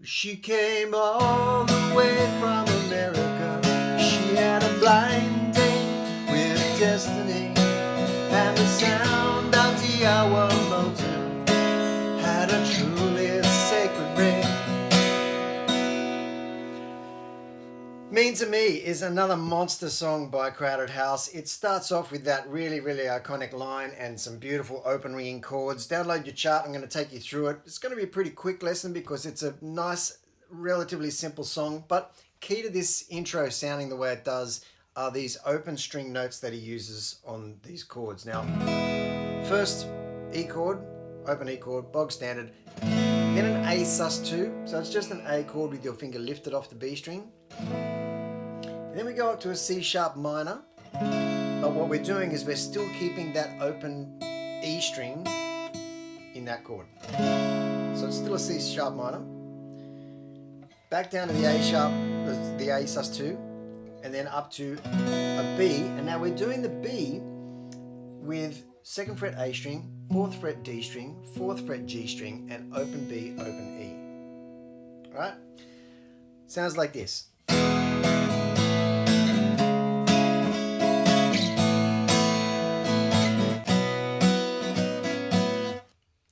She came all the way from America. She had a blind date with destiny, and the sound of the hour mountain had a truly sacred ring. Mean to Me is another monster song by Crowded House. It starts off with that really iconic line and some beautiful open ringing chords. Download your chart, I'm going to take you through it. It's going to be a pretty quick lesson because it's a nice, relatively simple song, but key to this intro sounding the way it does are these open string notes that he uses on these chords. Now, first E chord, open E chord, bog standard, then an A sus2, so it's just an A chord with your finger lifted off the B string. And then we go up to a C sharp minor, but what we're doing is we're still keeping that open E string in that chord. So it's still a C sharp minor. Back down to the A sharp, the A sus2, and then up to a B. And now we're doing the B with 2nd fret A string, 4th fret D string, 4th fret G string, and open B, open E. All right? Sounds like this.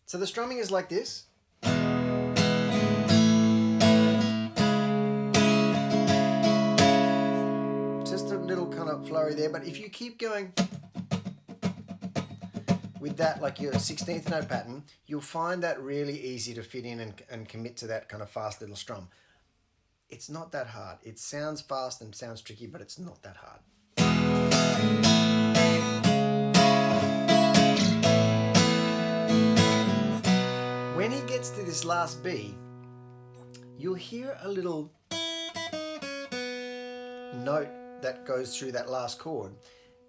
So the strumming is like this. Just a little kind of flurry there, but if you keep going with that, like your 16th note pattern, you'll find that really easy to fit in and commit to that kind of fast little strum. It's not that hard. It sounds fast and sounds tricky, but it's not that hard. When he gets to this last B, you'll hear a little note that goes through that last chord.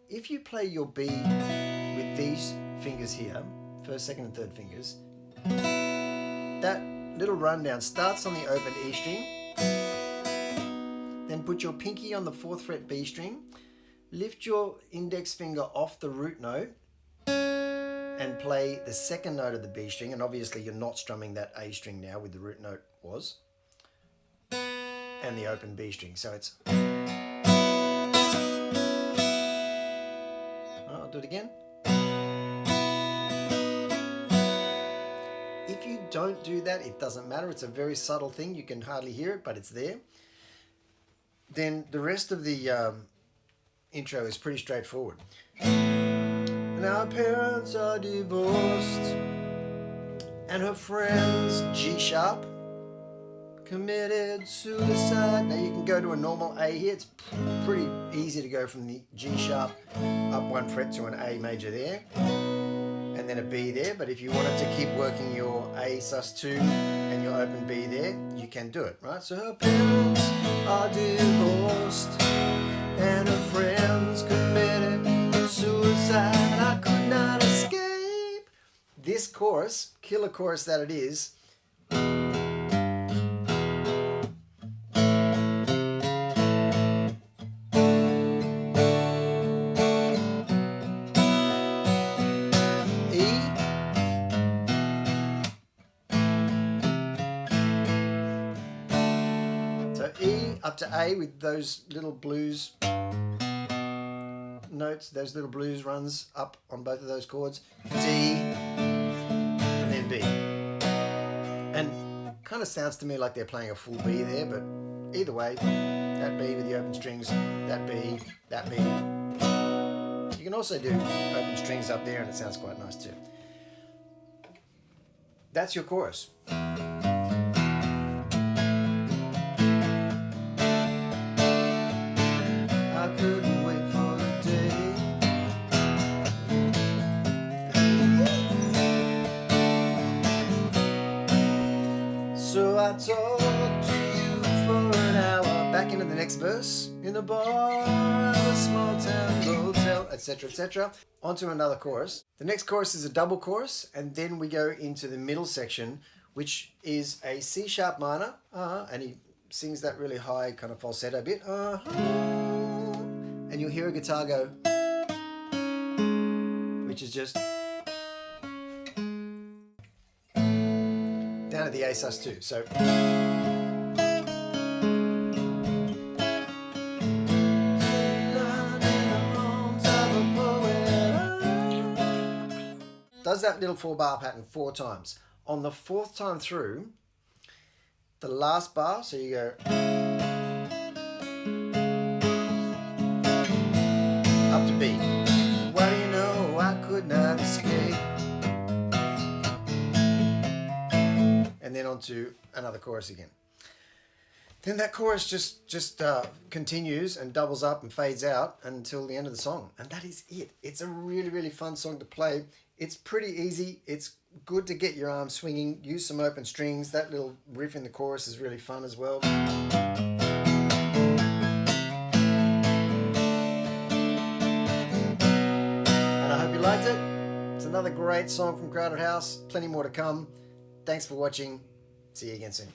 If you play your B with these fingers here, 1st, 2nd, and 3rd fingers, that little rundown starts on the open E string, then put your pinky on the 4th fret B string, lift your index finger off the root note, and play the 2nd note of the B string, and obviously you're not strumming that A string now with the root note was, and the open B string. So it's, I'll do it again. If you don't do that, it doesn't matter. It's a very subtle thing. You can hardly hear it, but it's there. Then the rest of the intro is pretty straightforward. Now her parents are divorced, and her friends, G sharp, committed suicide. Now you can go to a normal A here. It's pretty easy to go from the G sharp up 1 fret to an A major there, and then a B there. But if you wanted to keep working your A sus2 and your open B there, you can do it, right? So her parents are divorced, and her friends committed suicide. I could not escape. This chorus, killer chorus that it is, E, so E up to A with those little blues notes, those little blues runs up on both of those chords, D, and then B. And kind of sounds to me like they're playing a full B there, but either way, that B with the open strings, that B, that B. You can also do open strings up there and it sounds quite nice too. That's your chorus. I couldn't wait for the day. So I talked to you for an hour. Back into the next verse. In the bar of a small town motel, etc., etc. Onto another chorus. The next chorus is a double chorus, and then we go into the middle section, which is a C sharp minor, and he sings that really high kind of falsetto bit, and you'll hear a guitar go, which is just down to the A sus2. So does that little 4-bar pattern 4 times. On the 4th time through, the last bar, so you go up to B. Why do you know I could not escape? And then on to another chorus again. Then that chorus just continues and doubles up and fades out until the end of the song. And that is it. It's a really, really fun song to play. It's pretty easy. It's good to get your arms swinging. Use some open strings. That little riff in the chorus is really fun as well. And I hope you liked it. It's another great song from Crowded House. Plenty more to come. Thanks for watching. See you again soon.